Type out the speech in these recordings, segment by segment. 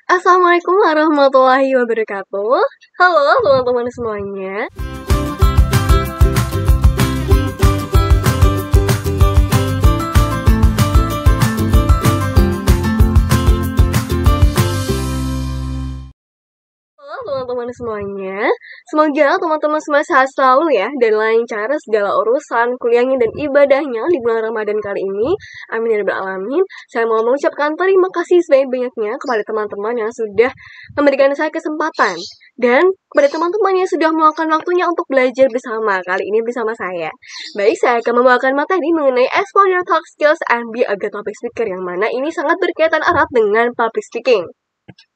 Assalamualaikum warahmatullahi wabarakatuh. Halo teman-teman semuanya. Teman-teman semuanya, semoga teman-teman semua sehat selalu ya, dan lancar segala urusan kuliahnya dan ibadahnya di bulan Ramadan kali ini. Amin ya rabbal alamin. Saya mau mengucapkan terima kasih sebanyak-banyaknya kepada teman-teman yang sudah memberikan saya kesempatan, dan kepada teman-teman yang sudah meluangkan waktunya untuk belajar bersama kali ini bersama saya. Baik, saya akan membawakan materi mengenai Explore Your Talk Skills and Be a Good Public Speaker, yang mana ini sangat berkaitan erat dengan public speaking.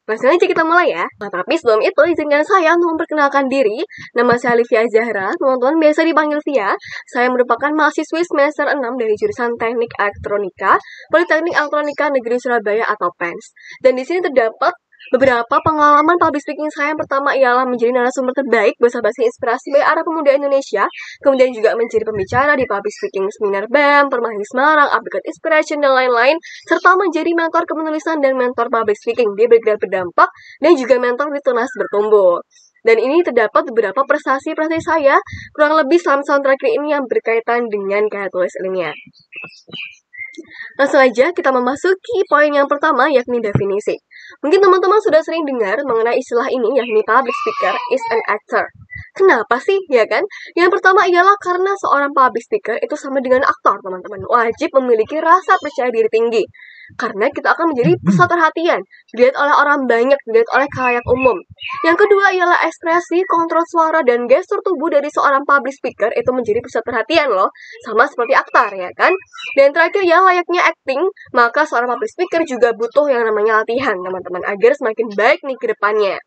Langsung aja kita mulai ya. Nah, tapi sebelum itu izinkan saya untuk memperkenalkan diri. Nama saya Livia Zahra, teman-teman biasa dipanggil Via. Saya merupakan mahasiswi semester 6 dari jurusan Teknik Elektronika, Politeknik Elektronika Negeri Surabaya atau PENS. Dan di sini terdapat beberapa pengalaman public speaking saya. Yang pertama ialah menjadi narasumber terbaik basa-basi inspirasi bagi arah pemuda Indonesia, kemudian juga menjadi pembicara di public speaking seminar BEM, Permahis Semarang, Upgrade Inspiration, dan lain-lain, serta menjadi mentor kepenulisan dan mentor public speaking di Bergerak Berdampak, dan juga mentor di Tunas Bertumbuh. Dan ini terdapat beberapa prestasi-prestasi saya, kurang lebih selama tahun terakhir ini yang berkaitan dengan karya tulis ilmiah. Langsung aja kita memasuki poin yang pertama, yakni definisi. Mungkin teman-teman sudah sering dengar mengenai istilah ini, yakni public speaker is an actor. Kenapa sih, ya kan? Yang pertama ialah karena seorang public speaker itu sama dengan aktor, teman-teman. Wajib memiliki rasa percaya diri tinggi. Karena kita akan menjadi pusat perhatian, dilihat oleh orang banyak, dilihat oleh khalayak umum. Yang kedua ialah ekspresi, kontrol suara, dan gestur tubuh dari seorang public speaker itu menjadi pusat perhatian loh, sama seperti aktor, ya kan? Dan terakhir ya, layaknya acting, maka seorang public speaker juga butuh yang namanya latihan, teman-teman, agar semakin baik nih ke depannya.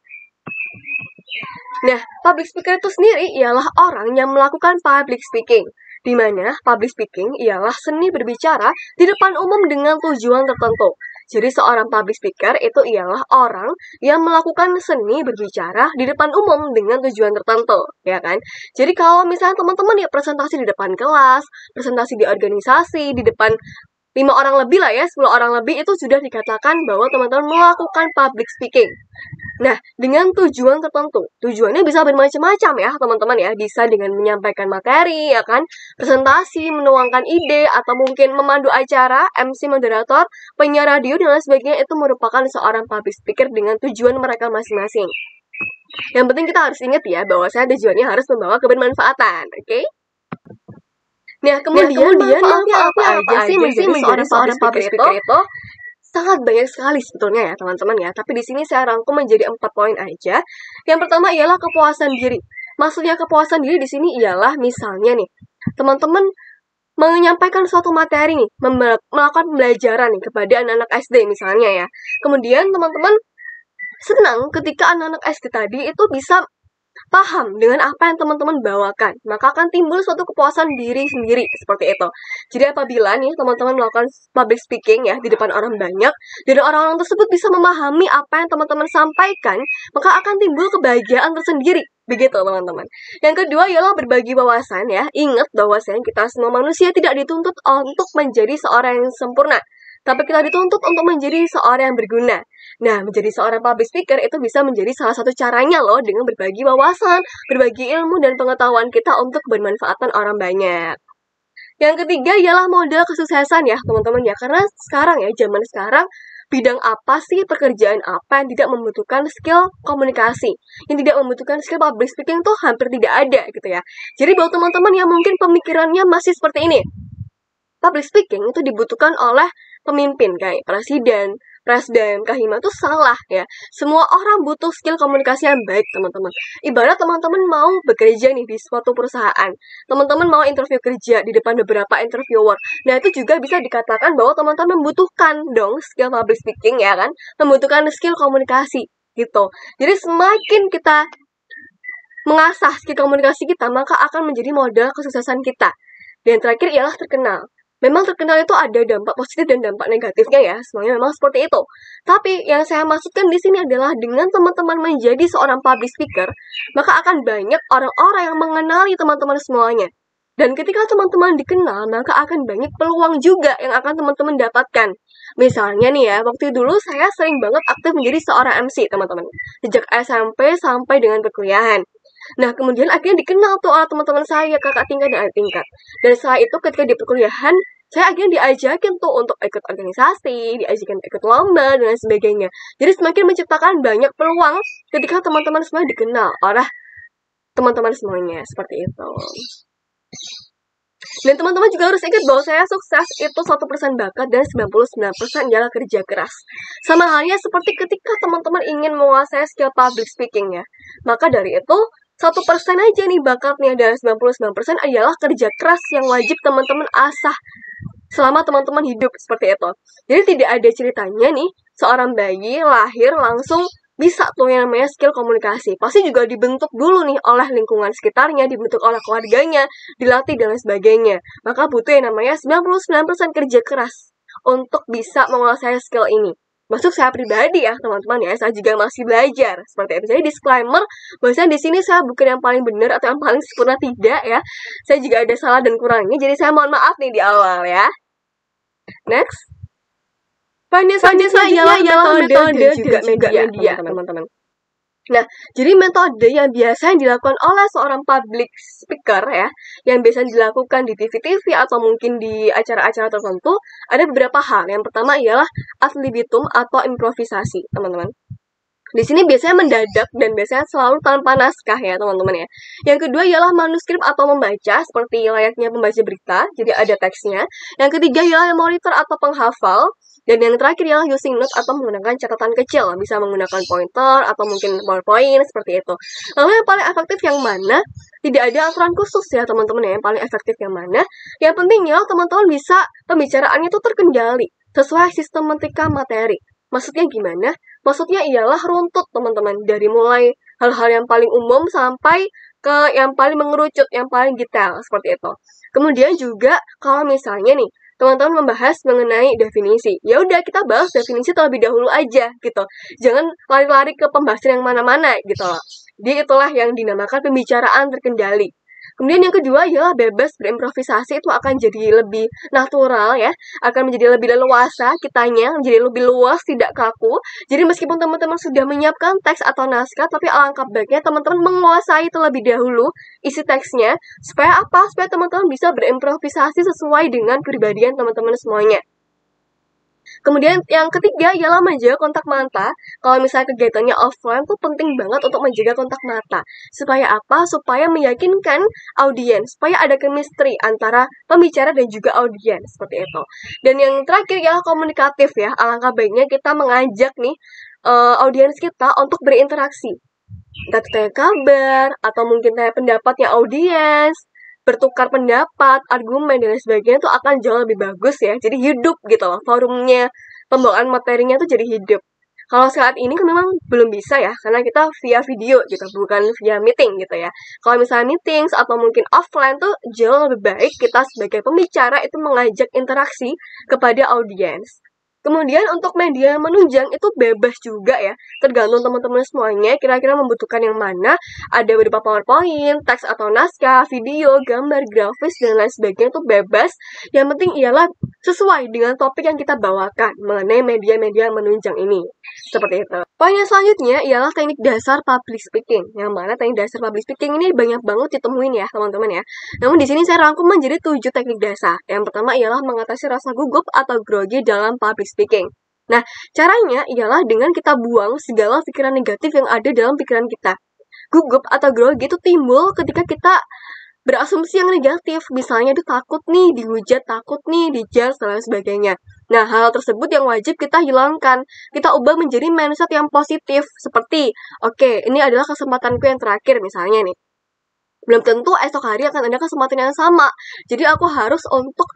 Nah, public speaker itu sendiri ialah orang yang melakukan public speaking, di mana public speaking ialah seni berbicara di depan umum dengan tujuan tertentu. Jadi seorang public speaker itu ialah orang yang melakukan seni berbicara di depan umum dengan tujuan tertentu, ya kan? Jadi kalau misalnya teman-teman ya presentasi di depan kelas, presentasi di organisasi, di depan 5 orang lebih lah ya, 10 orang lebih, itu sudah dikatakan bahwa teman-teman melakukan public speaking. Nah, dengan tujuan tertentu. Tujuannya bisa bermacam-macam ya, teman-teman ya. Bisa dengan menyampaikan materi, ya kan? Presentasi, menuangkan ide, atau mungkin memandu acara, MC, moderator, penyiar radio, dan lain sebagainya. Itu merupakan seorang public speaker dengan tujuan mereka masing-masing. Yang penting kita harus ingat ya, bahwa tujuannya harus membawa kebermanfaatan, oke? Nah, kemudian manfaatnya apa aja sih menjadi seorang public speaker itu? Sangat banyak sekali sebetulnya ya, teman-teman ya. Tapi di sini saya rangkum menjadi 4 poin aja. Yang pertama ialah kepuasan diri. Maksudnya kepuasan diri di sini ialah misalnya nih, teman-teman menyampaikan suatu materi nih, melakukan pembelajaran nih kepada anak-anak SD misalnya ya. Kemudian teman-teman senang ketika anak-anak SD tadi itu bisa paham dengan apa yang teman-teman bawakan, maka akan timbul suatu kepuasan diri sendiri seperti itu. Jadi apabila nih teman-teman melakukan public speaking ya di depan orang banyak, dan orang-orang tersebut bisa memahami apa yang teman-teman sampaikan, maka akan timbul kebahagiaan tersendiri. Begitu teman-teman. Yang kedua ialah berbagi wawasan ya. Ingat bahwasanya kita semua manusia tidak dituntut untuk menjadi seorang yang sempurna, tapi kita dituntut untuk menjadi seorang yang berguna. Nah, menjadi seorang public speaker itu bisa menjadi salah satu caranya loh, dengan berbagi wawasan, berbagi ilmu dan pengetahuan kita untuk bermanfaatan orang banyak. Yang ketiga ialah modal kesuksesan ya, teman-teman ya. Karena sekarang ya, zaman sekarang, bidang apa sih, pekerjaan apa yang tidak membutuhkan skill komunikasi, yang tidak membutuhkan skill public speaking tuh hampir tidak ada gitu ya. Jadi buat teman-teman yang mungkin pemikirannya masih seperti ini, public speaking itu dibutuhkan oleh pemimpin kayak presiden, kahima, itu salah ya. Semua orang butuh skill komunikasi yang baik, teman-teman. Ibarat teman-teman mau bekerja nih di suatu perusahaan, teman-teman mau interview kerja di depan beberapa interviewer. Nah, itu juga bisa dikatakan bahwa teman-teman membutuhkan dong skill public speaking ya kan, membutuhkan skill komunikasi gitu. Jadi semakin kita mengasah skill komunikasi kita, maka akan menjadi modal kesuksesan kita. Dan terakhir ialah terkenal. Memang terkenal itu ada dampak positif dan dampak negatifnya ya, semuanya memang seperti itu. Tapi yang saya maksudkan di sini adalah dengan teman-teman menjadi seorang public speaker, maka akan banyak orang-orang yang mengenali teman-teman semuanya. Dan ketika teman-teman dikenal, maka akan banyak peluang juga yang akan teman-teman dapatkan. Misalnya nih ya, waktu dulu saya sering banget aktif menjadi seorang MC, teman-teman. Sejak SMP sampai dengan perkuliahan. Nah, kemudian akhirnya dikenal tuh oleh teman-teman saya, kakak tingkat dan adik tingkat. Dan setelah itu ketika di perkuliahan, saya akhirnya diajakin tuh untuk ikut organisasi, diajakin ikut lomba, dan lain sebagainya. Jadi semakin menciptakan banyak peluang ketika teman-teman semua dikenal oleh teman-teman semuanya, seperti itu. Dan teman-teman juga harus ingat bahwa saya sukses itu 1% bakat dan 99% adalah kerja keras. Sama halnya seperti ketika teman-teman ingin menguasai skill public speaking ya. Maka dari itu 1% aja nih bakatnya dan 99% adalah kerja keras yang wajib teman-teman asah selama teman-teman hidup seperti itu. Jadi tidak ada ceritanya nih seorang bayi lahir langsung bisa tuh yang namanya skill komunikasi. Pasti juga dibentuk dulu nih oleh lingkungan sekitarnya, dibentuk oleh keluarganya, dilatih dan lain sebagainya. Maka butuh yang namanya 99% kerja keras untuk bisa menguasai skill ini. Masuk saya pribadi ya teman-teman ya, saya juga masih belajar seperti itu. Jadi disclaimer, bahwasanya di sini saya bukan yang paling benar atau yang paling sempurna, tidak ya. Saya juga ada salah dan kurangnya, jadi saya mohon maaf nih di awal ya. Next. Selanjutnya ialah metode dan juga media, teman-teman. Nah, jadi metode yang biasa dilakukan oleh seorang public speaker ya, yang biasa dilakukan di TV-TV atau mungkin di acara-acara tertentu, ada beberapa hal. Yang pertama ialah ad libitum atau improvisasi, teman-teman. Di sini biasanya mendadak dan biasanya selalu tanpa naskah ya, teman-teman ya. Yang kedua ialah manuskrip atau membaca, seperti layaknya pembaca berita, jadi ada teksnya. Yang ketiga ialah monitor atau penghafal. Dan yang terakhir ialah using note atau menggunakan catatan kecil, bisa menggunakan pointer atau mungkin PowerPoint seperti itu. Lalu yang paling efektif yang mana? Tidak ada aturan khusus ya teman-teman ya, yang paling efektif yang mana. Yang pentingnya teman-teman bisa pembicaraannya itu terkendali sesuai sistematika materi. Maksudnya gimana? Maksudnya ialah runtut teman-teman, dari mulai hal-hal yang paling umum sampai ke yang paling mengerucut, yang paling detail seperti itu. Kemudian juga kalau misalnya nih teman-teman membahas mengenai definisi, ya udah kita bahas definisi terlebih dahulu aja gitu. Jangan lari-lari ke pembahasan yang mana-mana gitu loh. Jadi itulah yang dinamakan pembicaraan terkendali. Kemudian yang kedua ialah bebas berimprovisasi, itu akan jadi lebih natural ya, akan menjadi lebih leluasa kitanya, menjadi lebih luas, tidak kaku. Jadi meskipun teman-teman sudah menyiapkan teks atau naskah, tapi alangkah baiknya teman-teman menguasai terlebih dahulu isi teksnya, supaya apa? Supaya teman-teman bisa berimprovisasi sesuai dengan kepribadian teman-teman semuanya. Kemudian yang ketiga ialah menjaga kontak mata. Kalau misalnya kegiatannya offline tuh penting banget untuk menjaga kontak mata. Supaya apa? Supaya meyakinkan audiens, supaya ada chemistry antara pembicara dan juga audiens, seperti itu. Dan yang terakhir ialah komunikatif ya. Alangkah baiknya kita mengajak nih audiens kita untuk berinteraksi. Kita tanya kabar atau mungkin tanya pendapatnya audiens, bertukar pendapat, argumen, dan lain sebagainya itu akan jauh lebih bagus ya. Jadi hidup gitu loh, forumnya, pembawaan materinya tuh jadi hidup. Kalau saat ini kan memang belum bisa ya, karena kita via video gitu, bukan via meeting gitu ya. Kalau misalnya meeting atau mungkin offline tuh jauh lebih baik kita sebagai pembicara itu mengajak interaksi kepada audiens. Kemudian untuk media menunjang itu bebas juga ya, tergantung teman-teman semuanya kira-kira membutuhkan yang mana. Ada berupa PowerPoint, teks atau naskah, video, gambar, grafis, dan lain sebagainya itu bebas. Yang penting ialah sesuai dengan topik yang kita bawakan mengenai media-media menunjang ini. Seperti itu. Poin yang selanjutnya ialah teknik dasar public speaking. Yang mana teknik dasar public speaking ini banyak banget ditemuin ya teman-teman ya. Namun di sini saya rangkum menjadi 7 teknik dasar. Yang pertama ialah mengatasi rasa gugup atau grogi dalam public speaking. Nah, caranya ialah dengan kita buang segala pikiran negatif yang ada dalam pikiran kita. Gugup atau grogi itu timbul ketika kita berasumsi yang negatif. Misalnya itu takut nih dihujat, takut nih dijudge, dan lain sebagainya. Nah, hal tersebut yang wajib kita hilangkan. Kita ubah menjadi mindset yang positif. Seperti, oke, ini adalah kesempatanku yang terakhir misalnya nih. Belum tentu esok hari akan ada kesempatan yang sama. Jadi aku harus untuk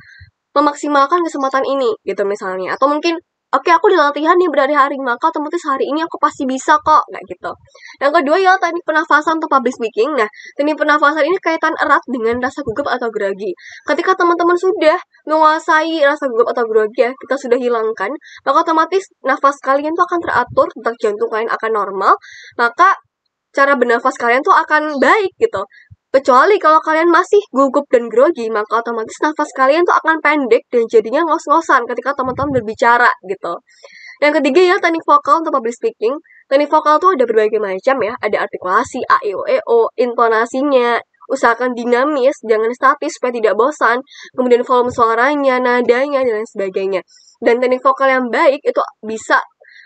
memaksimalkan kesempatan ini gitu misalnya. Atau mungkin oke, aku udah latihan nih berhari-hari, maka otomatis hari ini aku pasti bisa kok, kayak gitu. Yang kedua ya teknik pernafasan untuk public speaking. Nah, teknik pernafasan ini kaitan erat dengan rasa gugup atau grogi. Ketika teman-teman sudah menguasai rasa gugup atau grogi ya, kita sudah hilangkan, maka otomatis nafas kalian tuh akan teratur, detak jantung kalian akan normal, maka cara bernafas kalian tuh akan baik gitu. Kecuali kalau kalian masih gugup dan grogi, maka otomatis nafas kalian tuh akan pendek dan jadinya ngos-ngosan ketika teman-teman berbicara gitu. Yang ketiga ya teknik vokal untuk public speaking. Teknik vokal tuh ada berbagai macam ya. Ada artikulasi, a, e, o, intonasinya. Usahakan dinamis, jangan statis supaya tidak bosan. Kemudian volume suaranya, nadanya, dan lain sebagainya. Dan teknik vokal yang baik itu bisa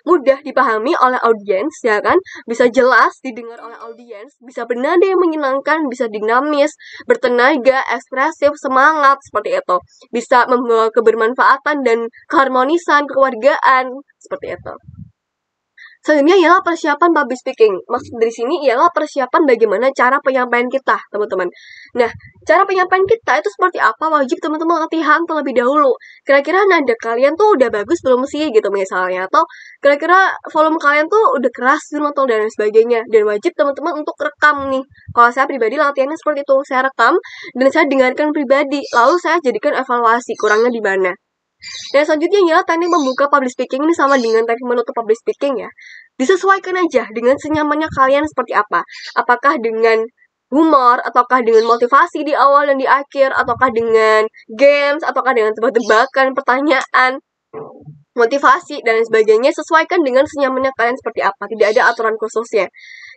mudah dipahami oleh audiens, ya kan? Bisa jelas didengar oleh audiens, bisa bernada yang menyenangkan, bisa dinamis, bertenaga, ekspresif, semangat, seperti itu. Bisa membawa kebermanfaatan dan keharmonisan, kekeluargaan, seperti itu. Selanjutnya ialah persiapan public speaking. Maksud dari sini ialah persiapan bagaimana cara penyampaian kita, teman-teman. Nah, cara penyampaian kita itu seperti apa? Wajib teman-teman latihan terlebih dahulu. Kira-kira nada kalian tuh udah bagus belum sih gitu misalnya. Atau kira-kira volume kalian tuh udah keras belum atau dan sebagainya. Dan wajib teman-teman untuk rekam nih. Kalau saya pribadi latihannya seperti itu. Saya rekam dan saya dengarkan pribadi. Lalu saya jadikan evaluasi kurangnya di mana. Dan selanjutnya ya, teknik membuka public speaking ini sama dengan teknik menutup public speaking ya. Disesuaikan aja dengan senyamannya kalian seperti apa. Apakah dengan humor, ataukah dengan motivasi di awal dan di akhir, ataukah dengan games, ataukah dengan tebak-tebakan, pertanyaan, motivasi, dan sebagainya. Sesuaikan dengan senyamannya kalian seperti apa. Tidak ada aturan khususnya.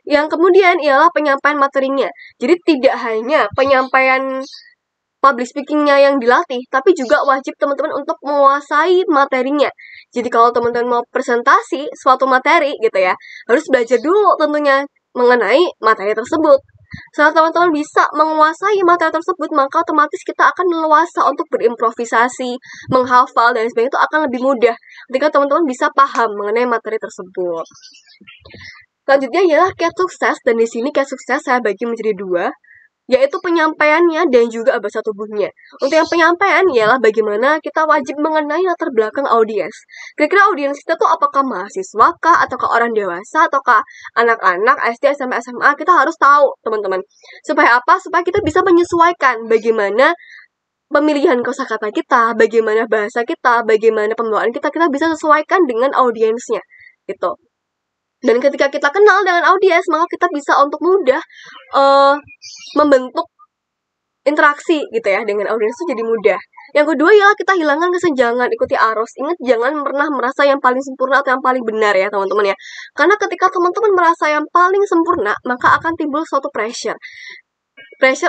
Yang kemudian ialah penyampaian materinya. Jadi tidak hanya penyampaian public speaking-nya yang dilatih, tapi juga wajib teman-teman untuk menguasai materinya. Jadi kalau teman-teman mau presentasi suatu materi gitu ya, harus belajar dulu tentunya mengenai materi tersebut. Setelah teman-teman bisa menguasai materi tersebut, maka otomatis kita akan leluasa untuk berimprovisasi, menghafal, dan sebagainya itu akan lebih mudah ketika teman-teman bisa paham mengenai materi tersebut. Selanjutnya ialah kiat sukses, dan di sini kiat sukses saya bagi menjadi dua, yaitu penyampaiannya dan juga bahasa tubuhnya. Untuk yang penyampaian ialah bagaimana kita wajib mengenai latar belakang audiens. Kira-kira audiens kita tuh apakah mahasiswa kah, ataukah orang dewasa, ataukah anak-anak, SD, SMP, SMA, kita harus tahu, teman-teman. Supaya apa? Supaya kita bisa menyesuaikan bagaimana pemilihan kosakata kita, bagaimana bahasa kita, bagaimana pembawaan kita bisa sesuaikan dengan audiensnya, gitu. Dan ketika kita kenal dengan audiens, maka kita bisa untuk mudah membentuk interaksi gitu ya dengan audiens itu jadi mudah. Yang kedua ya kita hilangkan kesenjangan, ikuti arus. Ingat jangan pernah merasa yang paling sempurna atau yang paling benar ya teman-teman ya. Karena ketika teman-teman merasa yang paling sempurna, maka akan timbul suatu pressure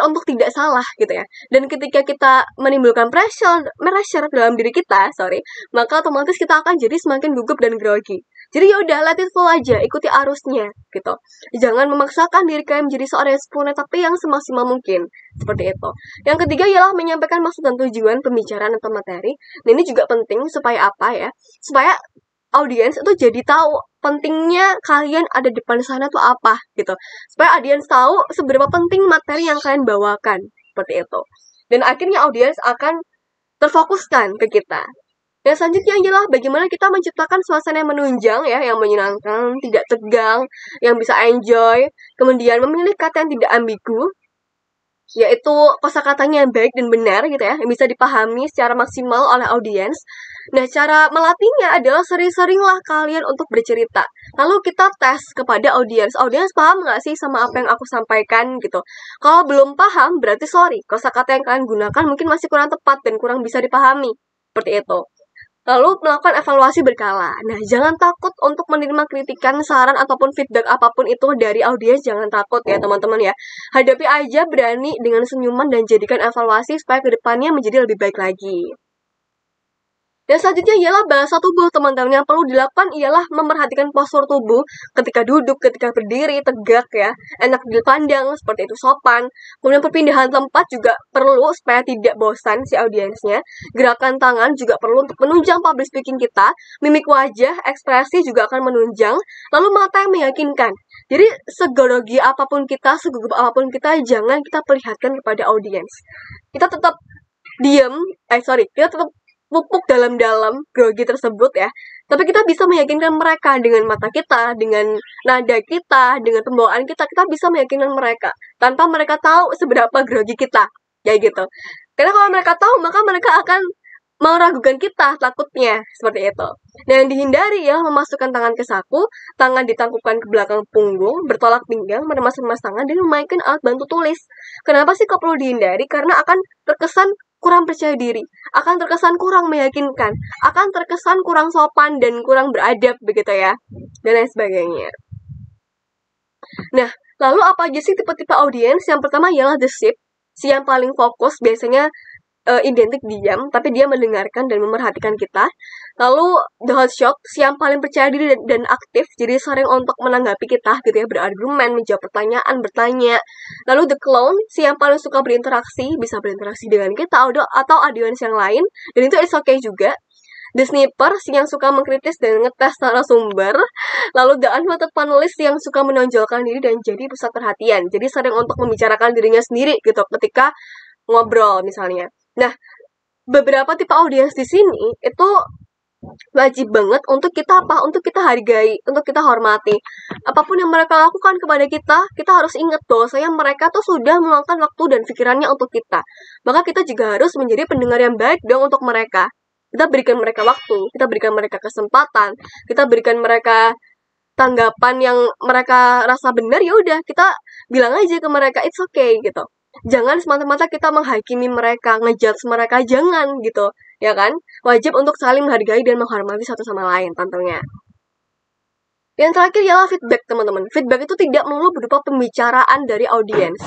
untuk tidak salah gitu ya. Dan ketika kita menimbulkan pressure dalam diri kita, maka otomatis kita akan jadi semakin gugup dan grogi. Jadi ya udah let it flow aja, ikuti arusnya gitu. Jangan memaksakan diri kalian menjadi seorang yang sempurna, tapi yang semaksimal mungkin. Seperti itu. Yang ketiga ialah menyampaikan maksud dan tujuan pembicaraan atau materi. Nah, ini juga penting supaya apa ya? Supaya audiens itu jadi tahu pentingnya kalian ada di depan sana tuh apa gitu. Supaya audiens tahu seberapa penting materi yang kalian bawakan, seperti itu. Dan akhirnya audiens akan terfokuskan ke kita. Yang selanjutnya adalah bagaimana kita menciptakan suasana yang menunjang ya, yang menyenangkan, tidak tegang, yang bisa enjoy. Kemudian memilih kata yang tidak ambigu, yaitu kosakatanya yang baik dan benar gitu ya, yang bisa dipahami secara maksimal oleh audiens. Nah, cara melatihnya adalah sering-seringlah kalian untuk bercerita. Lalu kita tes kepada audiens. Audiens paham nggak sih sama apa yang aku sampaikan gitu? Kalau belum paham, berarti kosakata yang kalian gunakan mungkin masih kurang tepat dan kurang bisa dipahami. Seperti itu. Lalu melakukan evaluasi berkala. Nah, jangan takut untuk menerima kritikan, saran, ataupun feedback apapun itu dari audiens. Jangan takut ya teman-teman ya. Hadapi aja berani dengan senyuman dan jadikan evaluasi supaya kedepannya menjadi lebih baik lagi. Dan selanjutnya ialah bahasa tubuh teman-teman. Yang perlu dilakukan ialah memperhatikan postur tubuh ketika duduk, ketika berdiri, tegak ya, enak dipandang, seperti itu sopan. Kemudian perpindahan tempat juga perlu supaya tidak bosan si audiensnya. Gerakan tangan juga perlu untuk menunjang public speaking kita. Mimik wajah, ekspresi juga akan menunjang. Lalu mata yang meyakinkan. Jadi segrogi apapun kita, segugup apapun kita, jangan kita perlihatkan kepada audiens. Kita tetap kita tetap pupuk dalam-dalam grogi tersebut ya. Tapi kita bisa meyakinkan mereka dengan mata kita, dengan nada kita, dengan pembawaan kita bisa meyakinkan mereka tanpa mereka tahu seberapa grogi kita. Kayak gitu. Karena kalau mereka tahu, maka mereka akan meragukan kita takutnya seperti itu. Dan dihindari ya memasukkan tangan ke saku, tangan ditangkupkan ke belakang punggung, bertolak pinggang, meremas-remas tangan dan memainkan alat bantu tulis. Kenapa sih kok perlu dihindari? Karena akan terkesan kurang percaya diri, akan terkesan kurang meyakinkan, akan terkesan kurang sopan dan kurang beradab begitu ya, dan lain sebagainya. Nah, lalu apa aja sih tipe-tipe audiens? Yang pertama ialah the sheep, si yang paling fokus biasanya identik diam, tapi dia mendengarkan dan memerhatikan kita. Lalu the hotshot, si yang paling percaya diri dan aktif, jadi sering untuk menanggapi kita gitu ya, berargumen, menjawab pertanyaan, bertanya. Lalu the clown, si yang paling suka berinteraksi, bisa berinteraksi dengan kita atau audiens yang lain, dan itu it's okay juga. The sniper, si yang suka mengkritis dan ngetes narasumber. Lalu the unwanted panelist, yang suka menonjolkan diri dan jadi pusat perhatian. Jadi sering untuk membicarakan dirinya sendiri gitu ketika ngobrol misalnya. Nah, beberapa tipe audiens di sini itu wajib banget untuk kita apa? Untuk kita hargai, untuk kita hormati. Apapun yang mereka lakukan kepada kita harus ingat bahwasanya mereka tuh sudah meluangkan waktu dan pikirannya untuk kita. Maka kita juga harus menjadi pendengar yang baik dong untuk mereka. Kita berikan mereka waktu, kita berikan mereka kesempatan, kita berikan mereka tanggapan yang mereka rasa benar, ya udah kita bilang aja ke mereka it's okay gitu. Jangan semata-mata kita menghakimi mereka, ngejudge mereka, jangan gitu, ya kan? Wajib untuk saling menghargai dan menghormati satu sama lain tentunya. Yang terakhir ialah feedback, teman-teman. Feedback itu tidak melulu berupa pembicaraan dari audiens,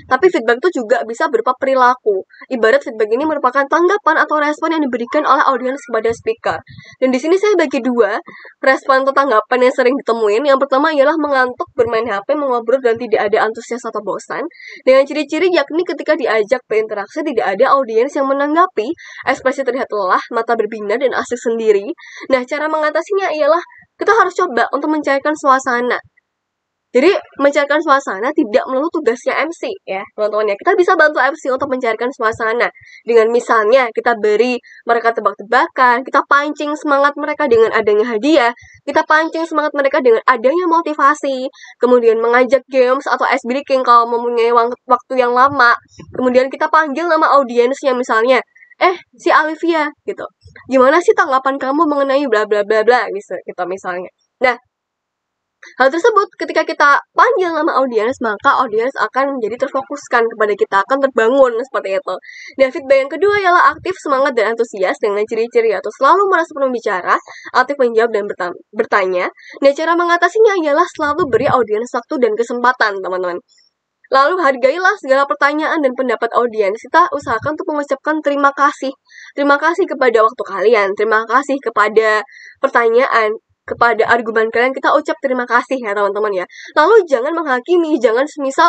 tapi feedback itu juga bisa berupa perilaku. Ibarat feedback ini merupakan tanggapan atau respon yang diberikan oleh audiens kepada speaker. Dan di sini saya bagi dua respon atau tanggapan yang sering ditemuin. Yang pertama ialah mengantuk, bermain HP, mengobrol, dan tidak ada antusias atau bosan. Dengan ciri-ciri yakni ketika diajak berinteraksi tidak ada audiens yang menanggapi, ekspresi terlihat lelah, mata berbinar, dan asik sendiri. Nah, cara mengatasinya ialah kita harus coba untuk mencairkan suasana. Jadi, mencairkan suasana tidak melulu tugasnya MC ya, teman-teman ya. Kita bisa bantu MC untuk mencairkan suasana. Dengan misalnya, kita beri mereka tebak-tebakan, kita pancing semangat mereka dengan adanya hadiah, kita pancing semangat mereka dengan adanya motivasi, kemudian mengajak games atau ice breaking kalau mempunyai waktu yang lama. Kemudian kita panggil nama audiensnya misalnya, si Alivia gitu. Gimana sih tanggapan kamu mengenai bla bla bla bla gitu misalnya. Nah, hal tersebut ketika kita panggil nama audiens, maka audiens akan menjadi terfokuskan kepada kita, akan terbangun seperti itu. Dan feedback yang kedua ialah aktif, semangat, dan antusias dengan ciri-ciri atau selalu merasa perlu bicara, aktif menjawab dan bertanya. Nah, cara mengatasinya ialah selalu beri audiens waktu dan kesempatan, teman-teman. Lalu hargailah segala pertanyaan dan pendapat audiens. Kita usahakan untuk mengucapkan terima kasih. Terima kasih kepada waktu kalian, terima kasih kepada pertanyaan, kepada argumen kalian, kita ucap terima kasih ya teman-teman ya. Lalu jangan menghakimi, jangan semisal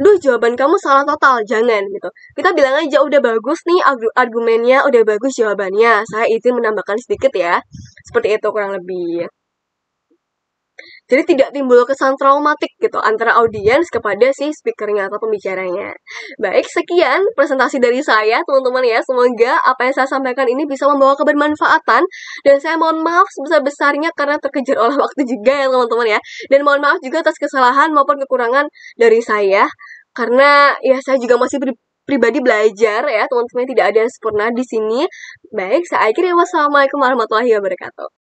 duh jawaban kamu salah total, jangan gitu. Kita bilang aja udah bagus nih argumennya, udah bagus jawabannya, saya izin menambahkan sedikit ya. Seperti itu kurang lebih. Jadi tidak timbul kesan traumatik gitu antara audiens kepada si speakernya atau pembicaranya. Baik, sekian presentasi dari saya teman-teman ya. Semoga apa yang saya sampaikan ini bisa membawa kebermanfaatan. Dan saya mohon maaf sebesar-besarnya karena terkejar oleh waktu juga ya teman-teman ya. Dan mohon maaf juga atas kesalahan maupun kekurangan dari saya. Karena ya saya juga masih pribadi belajar ya teman-teman, tidak ada yang sempurna di sini. Baik, saya akhiri. Wassalamualaikum warahmatullahi wabarakatuh.